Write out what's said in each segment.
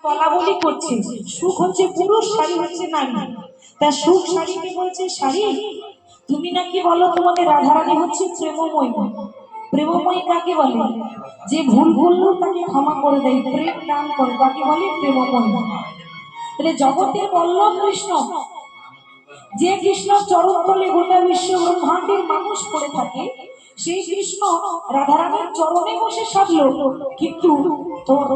বলা বলি করছে সুখ হচ্ছে পুরুষ, শাড়ি হচ্ছে নারী। তা সুখ শাড়িকে বলছে শাড়ি তুমি নাকি বলো তোমাদের রাধারানী হচ্ছে প্রেমময়ী। প্রেমময়ী কাকে বলে? যে ভুল করলেও তাকে ক্ষমা করে দেয়, প্রেম দান করে, তাকে বলে প্রেমময়ী। তাহলে জগতের বল্লভ কৃষ্ণ, যে কৃষ্ণ চরণ তলে গোটা বিশ্ব ব্রহ্মাণ্ডের মানুষ পড়ে থাকে, সেই কৃষ্ণ রাধারানীর চরণে বসে সাজলো, কিন্তু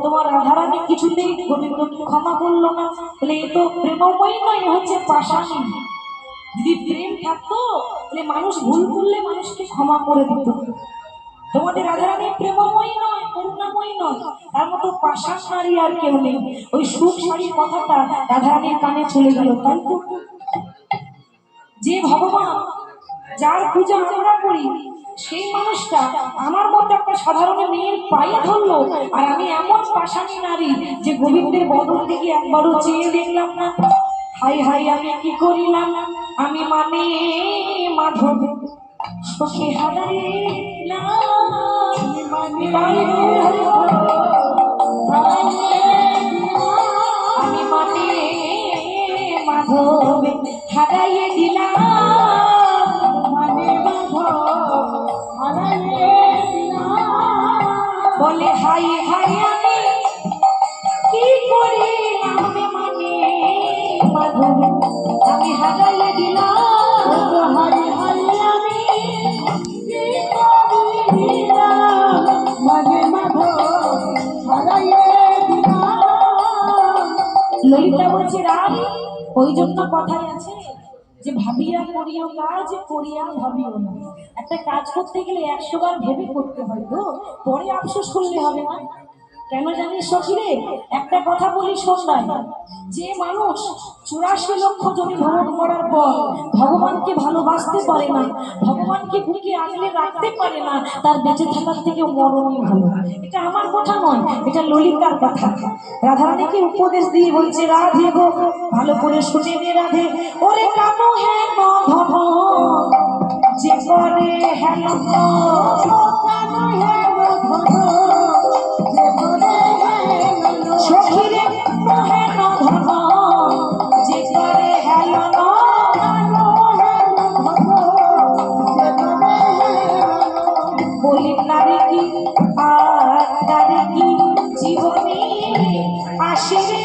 তোমার রাধারানী কিছুতেই গোবিন্দকে ক্ষমা করলো না। তাহলে এ তো প্রেমময়ী নয়, এ হচ্ছে পাষাণী। যদি প্রেম থাকতো তাহলে মানুষ ভুল করলে মানুষকে ক্ষমা করে দিত। তোমাদের রাধারানী প্রেমময়ী নয়, করুণাময়ী নয়, তার মতো পাষাণ নারী আর কেউ নেই। ওই সুখ শাড়ির কথাটা রাধারানীর কানে চলে গেল। তাই তো যে ভগবান, যার পূজা আমরা করি, সেই মানুষটা আমার মতো একটা সাধারণ মেয়ের পায়ে ধরলো, আর আমি এমন পাষাণী নারী যে গোবিন্দের বদন দিকে একবারও চেয়ে দেখলাম না। হাই হাই আমি কি করিলাম, আমি মানে মাধব সখী হারাইলাম, আমি মানে মাধব হারাইয়ে দিলাম, বলে হাই হাই আমি কি করিলাম, মানে মাধব আমি হারাইয়ে দিলাম, হাই হাই আমি কি করিলাম, মানে মাধব হারাইয়ে দিলাম। ললিতা বলছে রাম, ওই জন্য কথায় আছে যে ভাবিয়া করিও কাজ, করিয়া ভাবিও না। একটা কাজ করতে গেলে 100 বার ভেবে করতে হয়, তো পরে আফসোস করলে হবে না। কেন জানিস সখিরে, একটা কথা বলি শোন না, যে মানুষ 84 লক্ষ জমি ভ্রমণ করার পর ভগবানকে ভালোবাসতে পারে না, ভগবানকে বুকে আগলে রাখতে পারে না, তার বেঁচে থাকার থেকে মরণই ভালো। এটা আমার কথা নয়, এটা ললিতার কথা। রাধারানীকে উপদেশ দিয়ে বলছে রাধে গো, ভালো করে শুনে নে রাধে, ওরে কানো হ্যাঁ নধ যে করে হেন, কানো হ্যাঁ নধ সখিরে হেন ধন যে করে হেলন, বলি নারী কি আর নারী কি জীবনে আসে রে,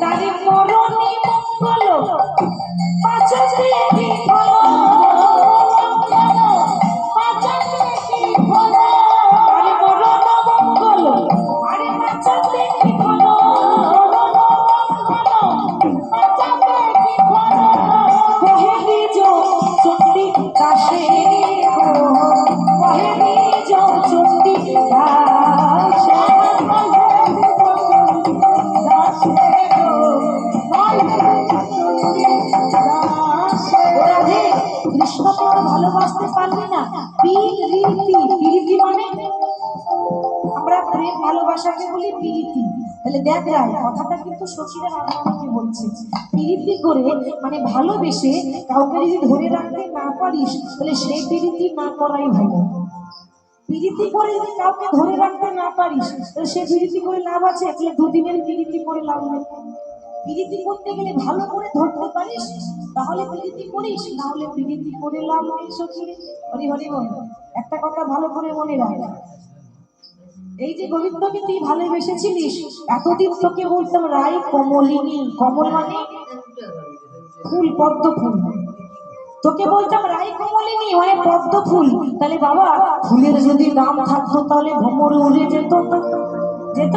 তারে মরণী মঙ্গল পাচতে বিফল, পাচতে বিফল, আরে মরণ মঙ্গল, আরে পাচতে বিফল, পাচতে বিফল, কহে নিজ চণ্ডী দাসে, কহে নিজ চণ্ডী দাসে, কৃষ্ণ তোর ভালোবাসতে পারবি না, প্রীতি মানে আমরা প্রেম ভালোবাসাকে বলি প্রীতি। তাহলে দেখ রায় কথাটা কিন্তু সচিরা রাধারানীকে বলছে, প্রীতি করে মানে ভালোবেসে কাউকে যদি ধরে রাখতে না পারিস তাহলে সেই প্রীতি না করাই ভালো। প্রীতি করে যদি কাউকে ধরে রাখতে না পারিস তাহলে সে প্রীতি করে লাভ আছে? তাহলে দুদিনের প্রীতি করে লাভ নেই। প্রীতি করতে গেলে ভালো করে ধরতে পারিস তাহলে প্রীতি করিস, না হলে প্রীতি করে লাভ নেই। সখী হরি হরি বল। একটা কথা ভালো করে মনে রাখ, এই যে গোবিন্দকে তুই ভালোবেসেছিলিস, এতদিন তোকে বলতাম রাই কমলিনী, কমল মানে ফুল, পদ্ম ফুল, তোকে বলতাম রাই কমলিনী মানে পদ্ম ফুল। তাহলে বাবা ফুলের যদি দাম থাকতো তাহলে ভ্রমর উড়ে যেত, যেত,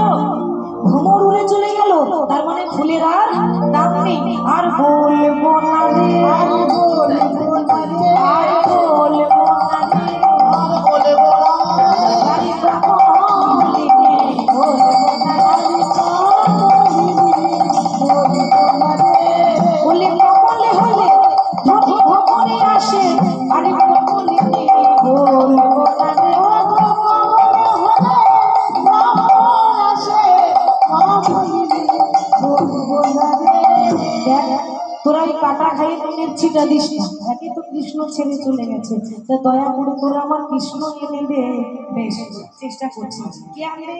ভ্রমর উড়ে চলে গেল, তার মানে ফুলের আর দাম নেই। আর বলবো না রে, আর বলবো না রে, আর বলবো না রে, আর বলবো না রাই কমলিনী, বলবো না রাই কমলিনী, বলবো না রে, বলে কমলে হলে যদি ভ্রমরে আসে, আরে কমলিনী বলবো না রে, কমলে হলে ভ্রমর আসে, কাটা খাইয়ে নুনের ছিটা দিস না, একে তো কৃষ্ণ ছেড়ে চলে গেছে, তা দয়া করে তোরা আমার কৃষ্ণ এনে দে। বেশ, চেষ্টা করছি। কে আনবে?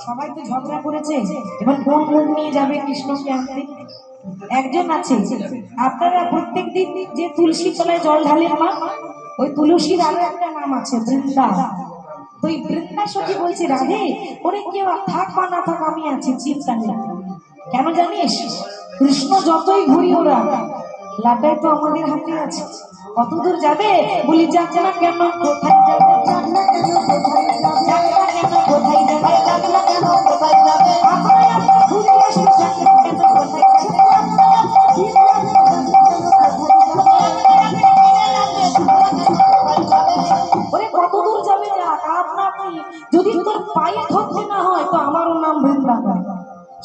সবাই তো ঝগড়া করেছে, এবার কোন মুখ নিয়ে যাবে কৃষ্ণকে আনতে? একজন আছে। আপনারা প্রত্যেক দিন যে তুলসী তলায় জল ঢালেন মা, ওই তুলসীর আরো একটা নাম আছে, বৃন্দা। তো এই বৃন্দা সখী বলছে, রাধে ওরে কেউ থাক বা না থাক আমি আছি, চিন্তা নেই। কেন জানিস? কৃষ্ণ যতই ঘুরি ওরা, লাটাই তো আমাদের হাতে আছে। কত দূর যাবে? বলি যাক না কেন, কোথায় যাবে? যাক না কেন, কোথায় যাবে? যাক না কেন, কোথায় যাবে? যাক না কেন, কোথায় যাবে? আপনারা আপনারা ঘুরে আসবে, যাক না কেন, কোথায় যাবে? ওরে কত দূর যাবে? যাক, আপনা আপনি। যদি তোর পায়ে ধরতে না হয় তো আমারও নাম বৃন্দাবন।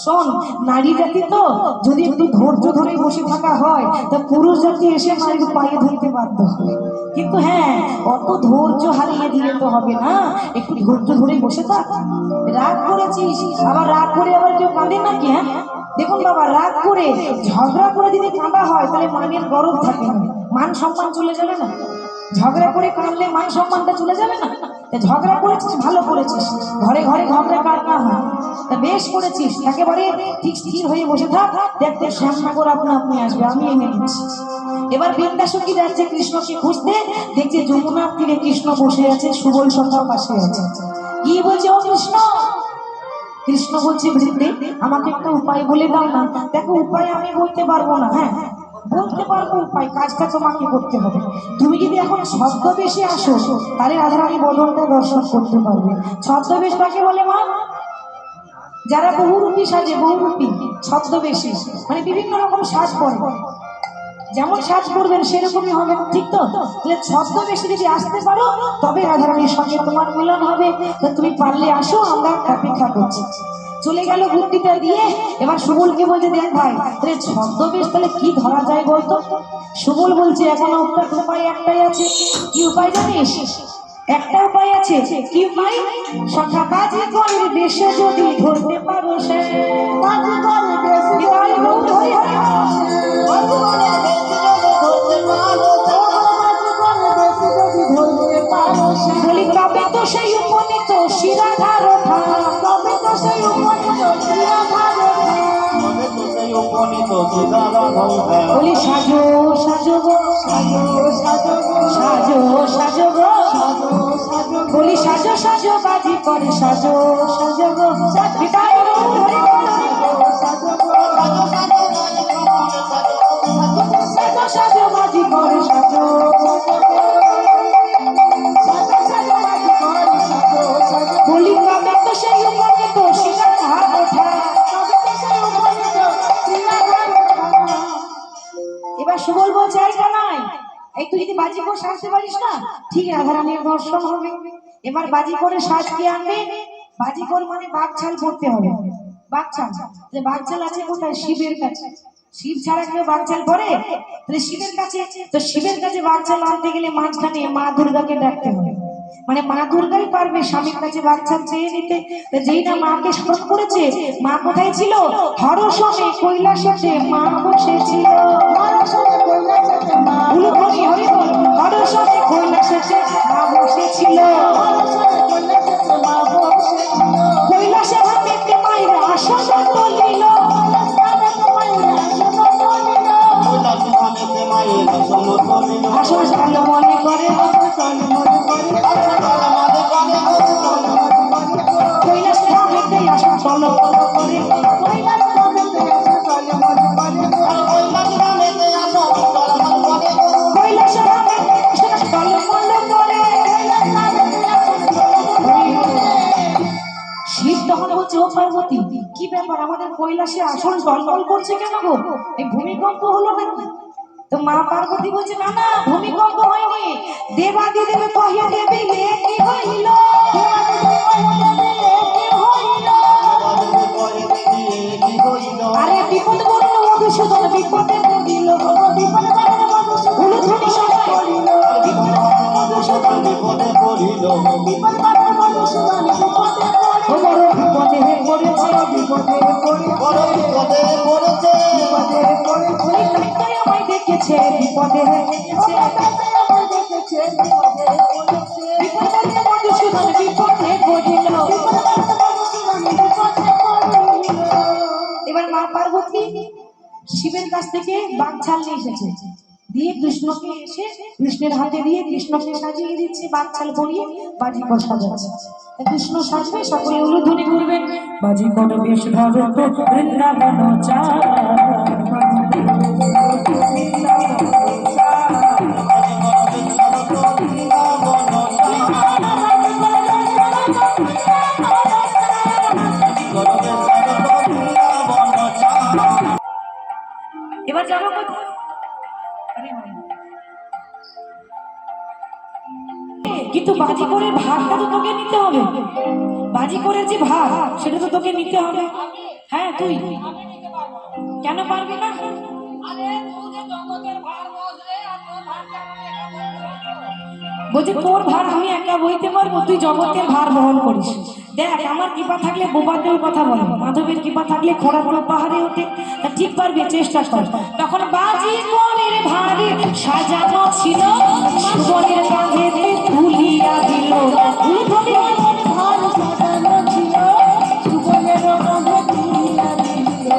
শোন, নারী জাতি তো, যদি একটু ধৈর্য ধরে বসে থাকা হয় তা পুরুষ জাতি এসে নারীর পায়ে ধরতে বাধ্য হয়। কিন্তু হ্যাঁ, অত ধৈর্য হারিয়ে দিলে তো হবে না, একটু ধৈর্য ধরে বসে থাক। রাগ করেছিস, আবার রাগ করে আবার কেউ কাঁদে নাকি? হ্যাঁ, দেখুন বাবা, রাগ করে ঝগড়া করে যদি কাঁদা হয় তাহলে মানের গরব থাকে না, মান সম্মান চলে যাবে না? ঝগড়া করে কাঁদলে মান সম্মানটা চলে যাবে না? ঝগড়া করেছিস, ভালো করেছিস, ঘরে ঘরে ঝগড়া কাটনা হয়, তা বেশ করেছিস। একেবারে ঠিক স্থির হয়ে বসে থাক, দেখতে শ্যামনগর আপনা আপনি আসবে, আমি এনে দিচ্ছি। এবার বৃন্দাসখী যাচ্ছে কৃষ্ণকে খুঁজতে, দেখছে যমুনার তীরে কৃষ্ণ বসে আছে, সুবল সখার পাশে আছে। কি বলছে? ও কৃষ্ণ। কৃষ্ণ বলছে, বৃন্দে আমাকে একটা উপায় বলে দাও না। দেখো, উপায় আমি বলতে পারবো না, হ্যাঁ বলতে পারবো উপায়, কাজটা তোমাকে করতে হবে। তুমি যদি এখন ছদ্মবেশে আসো তাহলে রাধারানী বদনটা দর্শন করতে পারবে। ছদ্মবেশ কাকে বলে মা? যারা বহুরূপী সাজে, বহুরূপী ছদ্মবেশী, মানে বিভিন্ন রকম সাজ করে, যেমন সাজ করবেন সেরকমই হবে, ঠিক তো? তাহলে ছদ্মবেশে যদি আসতে পারো তবে রাধারানীর সঙ্গে তোমার মিলন হবে। তুমি পারলে আসো, আমরা অপেক্ষা করছি। চলে গেল বুদ্ধিটা দিয়ে। এবার সুবলকে বলছে, দেখ ভাই, তাহলে ছদ্মবেশ তাহলে কি ধরা যায় বলতো? সুবল বলছে, এখন উপায় একটাই আছে। কি উপায় জানিস? একটা উপায় আছে। কি উপায়? সখা বাজি করে দেশে যদি ধরতে পারো, সে বাজি করে দেশে যদি ধরতে পারো, বলি তবে তো সেই উপনীত শিরাধার ওঠা, তবে তো সেই উপনীত শিরাধার ওঠা, বলি সাজো সাজো গো, সাজো সাজো গো, সাজো সাজো গো, সাজো সাজো, বলি সাজো সাজো বাজি করে, সাজো সাজো গো, সাজো সাজো গো, সাজো সাজো বাজি করে, সাজো বলি তবে তো সেই উপনীত শিরাধার ওঠা, তবে তো সেই উপনীত শিরাধার ওঠা। এবার সুবল বলছে, এই কানাই, এই তুই যদি বাজি করে সাজতে পারিস না, ঠিক রাধারানীর দর্শন হবে। এবার বাজি করে সাজ কি আনবে? বাজি করে মানে বাঘছাল পড়তে হবে। বাঘছাল, যে বাঘছাল আছে কোথায়? শিবের কাছে। শিব ছাড়া কেউ বাঘছাল পরে? তাহলে শিবের কাছে, তো শিবের কাছে বাঘছাল আনতে গেলে মাঝখানে মা দুর্গাকে ডাকতে হবে, মানে মা দুর্গাই পারবে স্বামীর কাছে বাঘছাল চেয়ে নিতে। যেই না মাকে স্মরণ করেছে, মা কোথায় ছিল? হরসমে কৈলাসে মা বসেছিল, হরসমে কৈলাসে মা, উলুধ্বনি হরি বল, হরসমে কৈলাসে মা বসেছিল, হরসমে কৈলাসে মা বসেছিল, কৈলাসে ভাবেতে মায়ের আসন তলিল, আসন স্থান মনে করে, কৈলাস ভাবেতে আসন চল করে, কৈলাস ভাবেতে আসন চল মনে করে, কৈলাস ভাবেতে আসন চল মনে করে। শিব তখন বলছে, ও পার্বতী, কি ব্যাপার, আমাদের কৈলাসে আসন টলমল করছে কেন গো? এই ভূমিকম্প হলো নাকি? তো মা পার্বতী বলছে, না না, ভূমিকম্প হয়নি, দেবাদি দেবে কহে দেবী কি হইল, আরে বিপদ পড়ল মধুসূদন, বিপদে পড়িল, উলুধ্বনি সবাই পড়িল, মধুসূদন বিপদে পড়িল, মধুসূদন বিপদে পড়িল, বিপদে পড়েছে, বিপদে পড়েছে, বিপদে পড়েছে, বিপদে পড়েছে, আমায় দেখে দেখেছে বিপদে দেখেছে বিপদে মধুসূদন বিপদে পড়িল। এবার মা পার্বতী শিবের কাছ থেকে বাঘ ছাল নিয়ে এসেছে, দিয়ে কৃষ্ণকে এসে কৃষ্ণের হাতে দিয়ে কৃষ্ণকে সাজিয়ে দিচ্ছে, বাঘ ছাল পরিয়ে বাজি কর সাজাচ্ছে। কৃষ্ণ সাজবে, সকলে উলুধ্বনি করবেন, বাজি কর বেশ ধরো তো বৃন্দাবন চায়। এবার যাবো কোথায়? কিন্তু বাজি করে ভাগটা তো তোকে নিতে হবে, বাজি করে যে ভাগ সেটা তো তোকে নিতে হবে। হ্যাঁ তুই কেন পারবি না? বলছি তোর ভার আমি একা বইতে পারবো, তুই জগতের ভার বহন করিস। দেখ আমার কৃপা থাকলে বোবাদের কথা বলে, মাধবের কৃপা থাকলে খোড়াগুলো পাহাড়ে ওঠে, তা ঠিক পারবি, চেষ্টা কর। তখন বাজি করের ভারে সাজানো ছিল, সুবনের কাঁধেতে তুলিয়া দিল। ভার সাজানো ছিল, সুবনের কাঁধে তুলিয়া দিল।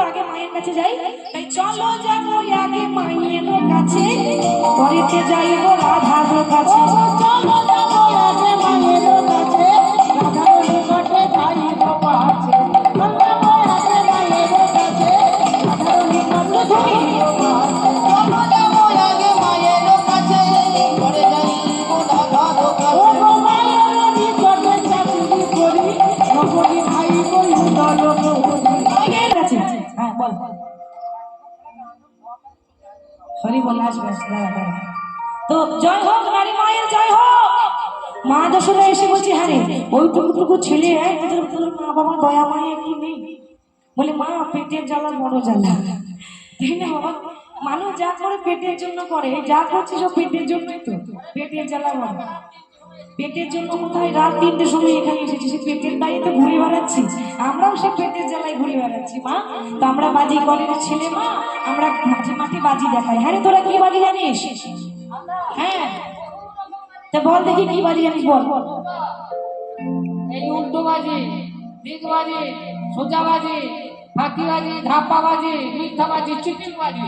আগে মায়ের কাছে যাই, তাই চলো যাবো আগে মায়ের কাছে, পরেতে যাইব রাধার কাছে। চলো যাবো আগে মায়ের কাছে, রাধার নিকটে যাইব পাছে। চলো আগে মায়ের কাছে, রাধার নিকটে যাইব পাছে। চলো যাবো আগে মায়ের কাছে, পরে যাইব রাধার কাছে। ও মায়ের নিকটে চাকরি করি, নবনী ভাই বলি দল মায়ের কাছে। হ্যাঁ বল। হরি বল, আসবে তো জয় হোক নারী মায়ের জয় হোক। মা দশরা এসে বলছে, হ্যাঁ রে ওইটুকু ছেলে, তোদের মা বাবা দয়া মায়া একটু নেই? বলে মা পেটের জ্বালা বড় জ্বালা, তাই না বাবা? মানুষ যা করে পেটের জন্য করে, যা করছে সব পেটের জন্যই তো। পেটের জ্বালা বড়, পেটের জন্য কোথায় রাত 3টের সময় এখানে এসেছি, সে পেটের দায়ে তো ঘুরে বেড়াচ্ছি, আমরাও সে পেটের জ্বালায় ঘুরে বেড়াচ্ছি মা। তো আমরা বাজি করের ছেলে মা, আমরা মাঝে মাঝে বাজি দেখাই। হ্যাঁ রে তোরা কি বাজি জানিস? হ্যাঁ তা বল দেখি কি বাজি জানিস, বল। এই উল্টো বাজি, দিক বাজি, সোজা বাজি, ফাঁকি বাজি, ধাপ্পা বাজি, মিথ্যা বাজি, চুপচুপ বাজি।